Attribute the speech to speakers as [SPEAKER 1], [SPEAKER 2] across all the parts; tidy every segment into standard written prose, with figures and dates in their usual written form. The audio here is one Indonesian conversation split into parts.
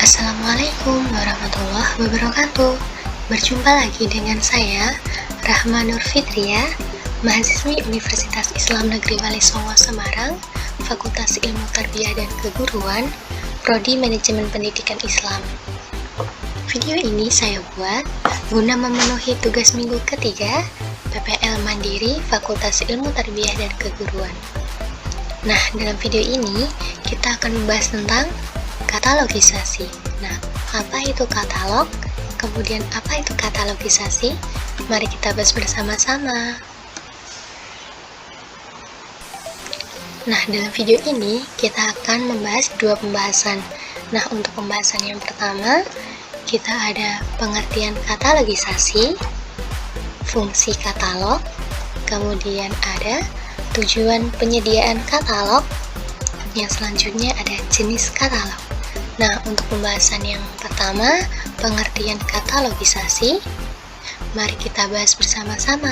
[SPEAKER 1] Assalamualaikum warahmatullahi wabarakatuh. Berjumpa lagi dengan saya, Rahma Nur Fitria, mahasiswi Universitas Islam Negeri Wali Songo Semarang, Fakultas Ilmu Tarbiyah dan Keguruan, Prodi Manajemen Pendidikan Islam. Video ini saya buat guna memenuhi tugas minggu ketiga PPL Mandiri Fakultas Ilmu Tarbiyah dan Keguruan. Nah, dalam video ini kita akan membahas tentang katalogisasi. Nah, apa itu katalog? Kemudian apa itu katalogisasi? Mari kita bahas bersama-sama. Nah, dalam video ini kita akan membahas dua pembahasan. Nah, untuk pembahasan yang pertama, kita ada pengertian katalogisasi, fungsi katalog, kemudian ada tujuan penyediaan katalog, yang selanjutnya ada jenis katalog. Nah, untuk pembahasan yang pertama, pengertian katalogisasi, mari kita bahas bersama-sama.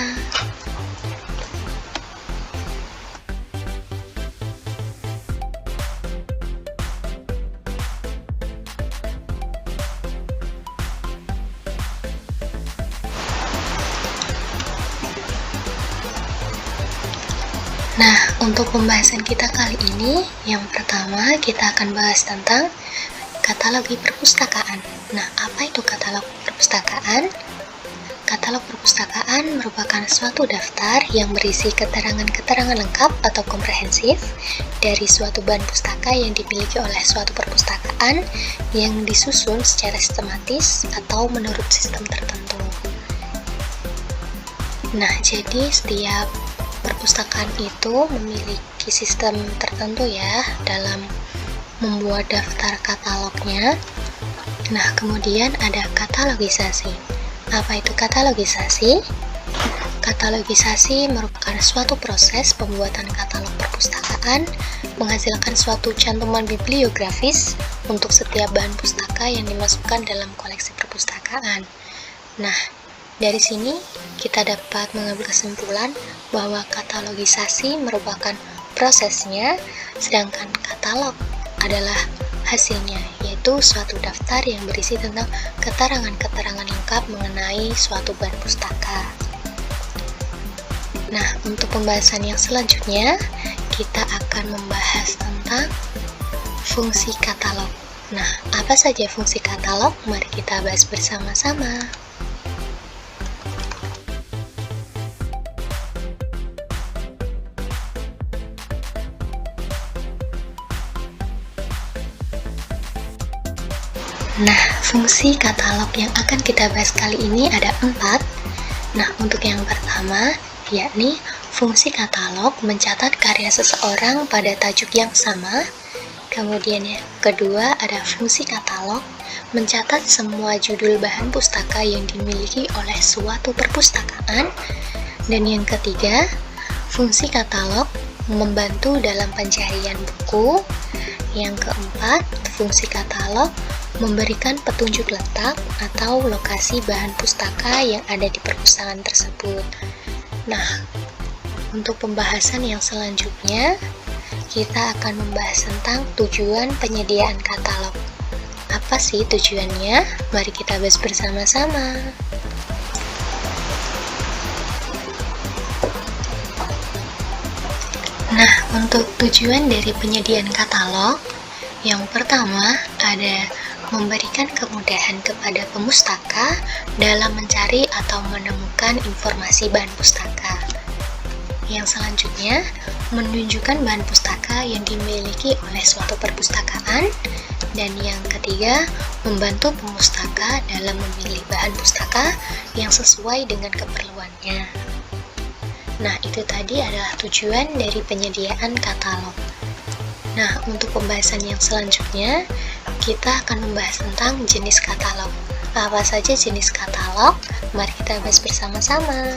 [SPEAKER 1] Nah, untuk pembahasan kita kali ini, yang pertama kita akan bahas tentang katalogi perpustakaan. Nah, apa itu katalog perpustakaan? Katalog perpustakaan merupakan suatu daftar yang berisi keterangan-keterangan lengkap atau komprehensif dari suatu bahan pustaka yang dimiliki oleh suatu perpustakaan yang disusun secara sistematis atau menurut sistem tertentu. Nah, jadi setiap perpustakaan itu memiliki sistem tertentu ya dalam membuat daftar katalognya. Nah, kemudian ada katalogisasi. Apa itu katalogisasi? Katalogisasi merupakan suatu proses pembuatan katalog perpustakaan menghasilkan suatu cantuman bibliografis untuk setiap bahan pustaka yang dimasukkan dalam koleksi perpustakaan. Nah, dari sini kita dapat mengambil kesimpulan bahwa katalogisasi merupakan prosesnya, sedangkan katalog adalah hasilnya, yaitu suatu daftar yang berisi tentang keterangan-keterangan lengkap mengenai suatu bahan pustaka. Nah, untuk pembahasan yang selanjutnya, kita akan membahas tentang fungsi katalog. Nah, apa saja fungsi katalog? Mari kita bahas bersama-sama. Nah, fungsi katalog yang akan kita bahas kali ini ada 4. Nah, untuk yang pertama, yakni fungsi katalog mencatat karya seseorang pada tajuk yang sama. Kemudian yang kedua ada fungsi katalog mencatat semua judul bahan pustaka yang dimiliki oleh suatu perpustakaan. Dan yang ketiga, fungsi katalog membantu dalam pencarian buku. Yang keempat, fungsi katalog memberikan petunjuk letak atau lokasi bahan pustaka yang ada di perpustakaan tersebut. Nah, untuk pembahasan yang selanjutnya, kita akan membahas tentang tujuan penyediaan katalog. Apa sih tujuannya? Mari kita bahas bersama-sama. Nah, untuk tujuan dari penyediaan katalog, yang pertama ada memberikan kemudahan kepada pemustaka dalam mencari atau menemukan informasi bahan pustaka. Yang selanjutnya, menunjukkan bahan pustaka yang dimiliki oleh suatu perpustakaan. Dan yang ketiga, membantu pemustaka dalam memilih bahan pustaka yang sesuai dengan keperluannya. Nah, itu tadi adalah tujuan dari penyediaan katalog. Nah, untuk pembahasan yang selanjutnya, kita akan membahas tentang jenis katalog. Apa saja jenis katalog? Mari kita bahas bersama-sama.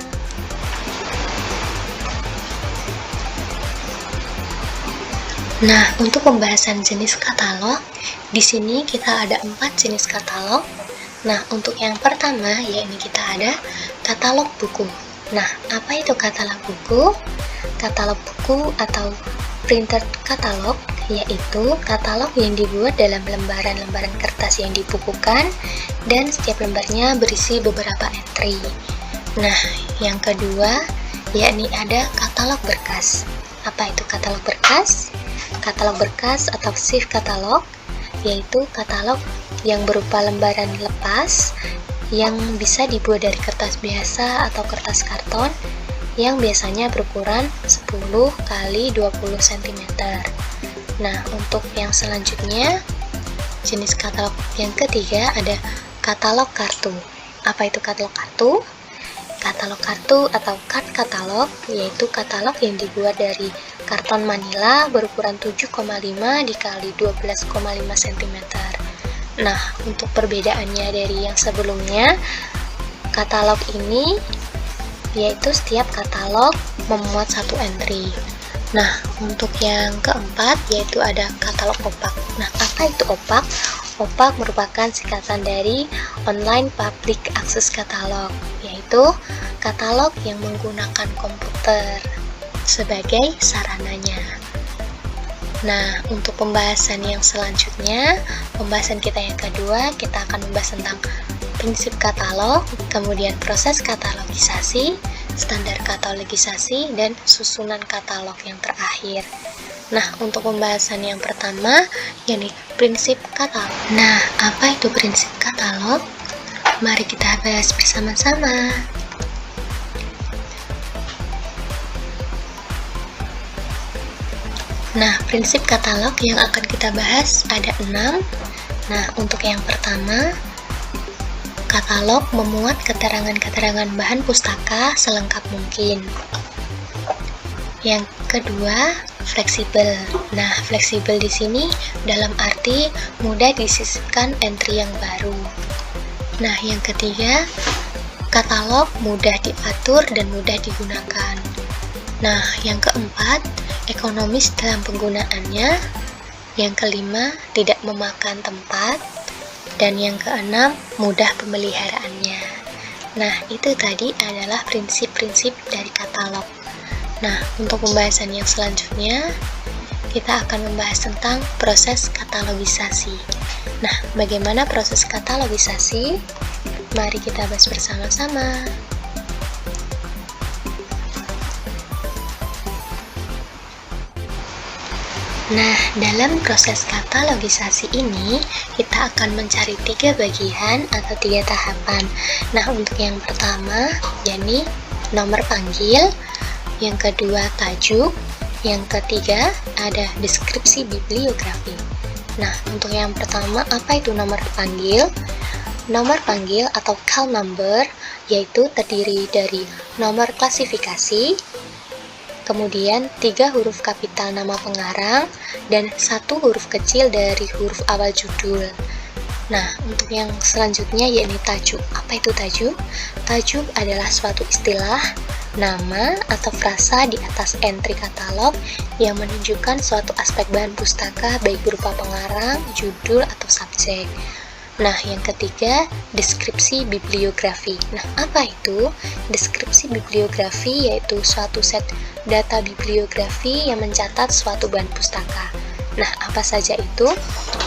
[SPEAKER 1] Nah, untuk pembahasan jenis katalog, di sini kita ada 4 jenis katalog. Nah, untuk yang pertama, yakni kita ada katalog buku. Nah, apa itu katalog buku? Katalog buku atau printed katalog yaitu katalog yang dibuat dalam lembaran-lembaran kertas yang dibukukan dan setiap lembarnya berisi beberapa entry. Nah, yang kedua yakni ada katalog berkas. Apa itu katalog berkas? Katalog berkas atau shift katalog yaitu katalog yang berupa lembaran lepas yang bisa dibuat dari kertas biasa atau kertas karton yang biasanya berukuran 10 x 20 cm. Nah, untuk yang selanjutnya, jenis katalog yang ketiga ada katalog kartu. Apa itu katalog kartu? Katalog kartu atau card katalog yaitu katalog yang dibuat dari karton manila berukuran 7,5 dikali 12,5 cm. Nah, untuk perbedaannya dari yang sebelumnya, katalog ini yaitu setiap katalog memuat satu entry. Nah, untuk yang keempat yaitu ada katalog opak. Nah, apa itu opak? Opak merupakan singkatan dari Online Public Access Catalog, yaitu katalog yang menggunakan komputer sebagai sarananya. Nah, untuk pembahasan yang selanjutnya, pembahasan kita yang kedua, kita akan membahas tentang prinsip katalog, kemudian proses katalogisasi, standar katalogisasi, dan susunan katalog yang terakhir. Nah, untuk pembahasan yang pertama, yakni prinsip katalog. Nah, apa itu prinsip katalog? Mari kita bahas bersama-sama. Nah, prinsip katalog yang akan kita bahas ada 6. Nah, untuk yang pertama, katalog memuat keterangan-keterangan bahan pustaka selengkap mungkin. Yang kedua, fleksibel. Nah, fleksibel di sini dalam arti mudah disisipkan entry yang baru. Nah, yang ketiga, katalog mudah diatur dan mudah digunakan. Nah, yang keempat, ekonomis dalam penggunaannya. Yang kelima, tidak memakan tempat. Dan yang keenam, mudah pemeliharaannya. Nah, itu tadi adalah prinsip-prinsip dari katalog. Nah, untuk pembahasan yang selanjutnya, kita akan membahas tentang proses katalogisasi. Nah, bagaimana proses katalogisasi? Mari kita bahas bersama-sama. Nah, dalam proses katalogisasi ini, kita akan mencari 3 bagian atau 3 tahapan. Nah, untuk yang pertama, yakni nomor panggil, yang kedua tajuk, yang ketiga ada deskripsi bibliografi. Nah, untuk yang pertama, apa itu nomor panggil? Nomor panggil atau call number, yaitu terdiri dari nomor klasifikasi, kemudian 3 huruf kapital nama pengarang, dan 1 huruf kecil dari huruf awal judul. Nah, untuk yang selanjutnya yakni tajuk. Apa itu tajuk? Tajuk adalah suatu istilah, nama, atau frasa di atas entry katalog yang menunjukkan suatu aspek bahan pustaka baik berupa pengarang, judul, atau subjek. Nah, yang ketiga, deskripsi bibliografi. Nah, apa itu? Deskripsi bibliografi yaitu suatu set data bibliografi yang mencatat suatu bahan pustaka. Nah, apa saja itu?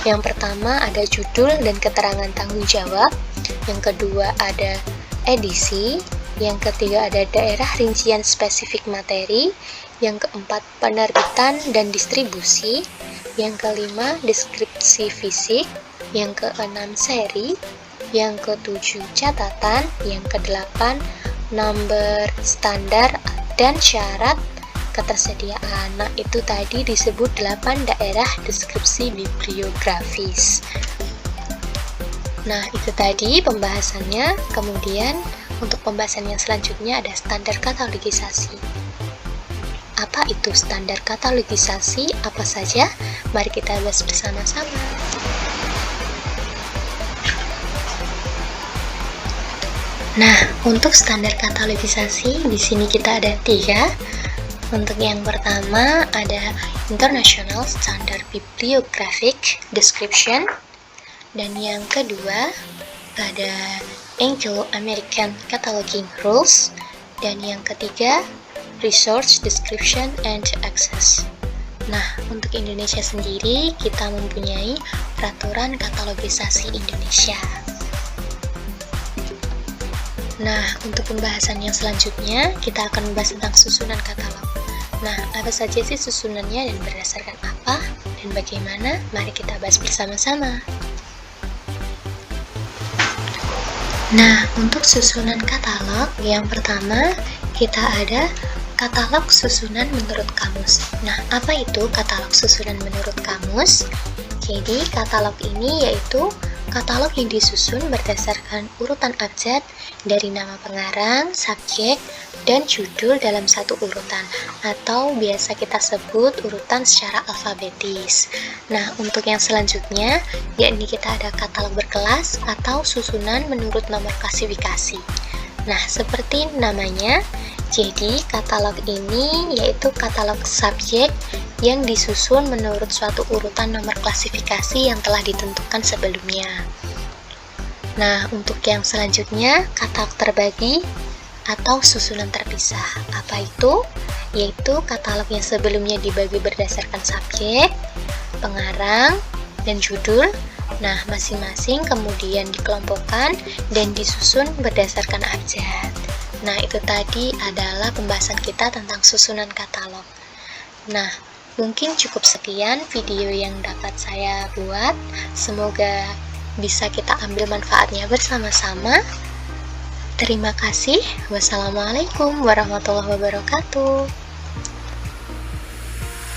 [SPEAKER 1] Yang pertama ada judul dan keterangan tanggung jawab. Yang kedua ada edisi. Yang ketiga ada daerah rincian spesifik materi. Yang keempat penerbitan dan distribusi. Yang kelima deskripsi fisik. Yang keenam seri, yang ketujuh catatan, yang kedelapan nomor standar dan syarat ketersediaan. Nah, itu tadi disebut 8 daerah deskripsi bibliografis. Nah, itu tadi pembahasannya. Kemudian untuk pembahasan yang selanjutnya ada standar katalogisasi. Apa itu standar katalogisasi? Apa saja? Mari kita bahas bersama-sama. Nah, untuk standar katalogisasi di sini kita ada 3. Untuk yang pertama ada International Standard Bibliographic Description, dan yang kedua ada Anglo-American Cataloging Rules, dan yang ketiga Resource Description and Access. Nah, untuk Indonesia sendiri, kita mempunyai Peraturan Katalogisasi Indonesia. Nah, untuk pembahasan yang selanjutnya, kita akan membahas tentang susunan katalog. Nah, apa saja sih susunannya dan berdasarkan apa dan bagaimana? Mari kita bahas bersama-sama. Nah, untuk susunan katalog, yang pertama kita ada katalog susunan menurut kamus. Nah, apa itu katalog susunan menurut kamus? Jadi, katalog ini yaitu katalog yang disusun berdasarkan urutan abjad dari nama pengarang, subjek, dan judul dalam satu urutan, atau biasa kita sebut urutan secara alfabetis. Nah, untuk yang selanjutnya, yakni kita ada katalog berkelas atau susunan menurut nomor klasifikasi. Nah, seperti namanya, jadi katalog ini yaitu katalog subjek yang disusun menurut suatu urutan nomor klasifikasi yang telah ditentukan sebelumnya. Nah, untuk yang selanjutnya, katalog terbagi atau susunan terpisah. Apa itu? Yaitu katalog yang sebelumnya dibagi berdasarkan subjek, pengarang, dan judul. Nah, masing-masing kemudian dikelompokkan dan disusun berdasarkan abjad. Nah, itu tadi adalah pembahasan kita tentang susunan katalog. Nah, mungkin cukup sekian video yang dapat saya buat. Semoga bisa kita ambil manfaatnya bersama-sama. Terima kasih. Wassalamualaikum warahmatullahi wabarakatuh.